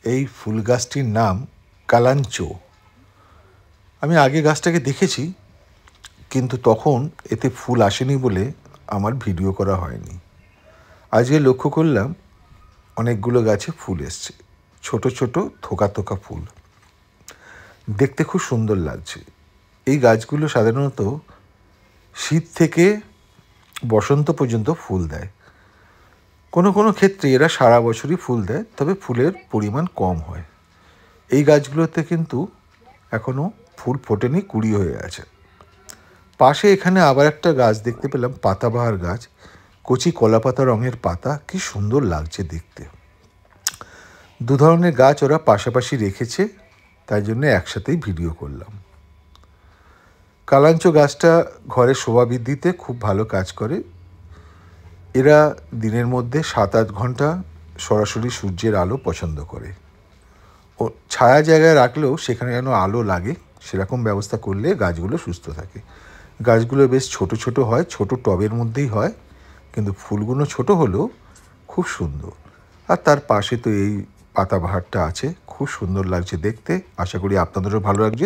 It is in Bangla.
এই ফুল গাছটির নাম কালাঞ্চো। আমি আগে গাছটাকে দেখেছি, কিন্তু তখন এতে ফুল আসেনি বলে আমার ভিডিও করা হয়নি। আজকে লক্ষ্য করলাম অনেকগুলো গাছে ফুল এসছে, ছোট ছোট থোকা থোকা ফুল, দেখতে খুব সুন্দর লাগছে। এই গাছগুলো সাধারণত শীত থেকে বসন্ত পর্যন্ত ফুল দেয়। কোনো কোনো ক্ষেত্রে এরা সারা বছরই ফুল দেয়, তবে ফুলের পরিমাণ কম হয়। এই গাছগুলোতে কিন্তু এখনও ফুল ফোটেনি, কুঁড়ি হয়ে আছে। পাশে এখানে আবার একটা গাছ দেখতে পেলাম, পাতাবাহার গাছ, কচি কলাপাতা রঙের পাতা, কি সুন্দর লাগছে দেখতে। দু ধরনের গাছ ওরা পাশাপাশি রেখেছে, তাই জন্য একসাথেই ভিডিও করলাম। কালাঞ্চো গাছটা ঘরে শোভা বৃদ্ধিতে খুব ভালো কাজ করে। এরা দিনের মধ্যে 7-8 ঘন্টা সরাসরি সূর্যের আলো পছন্দ করে। ও ছায়া জায়গায় রাখলেও সেখানে যেন আলো লাগে, সেরকম ব্যবস্থা করলে গাছগুলো সুস্থ থাকে। গাছগুলো বেশ ছোট ছোট হয়, ছোট টবের মধ্যেই হয়, কিন্তু ফুলগুলো ছোট হলেও খুব সুন্দর। আর তার পাশে তো এই পাতাবাহারটা আছে, খুব সুন্দর লাগছে দেখতে। আশা করি আপনাদেরও ভালো লাগছে।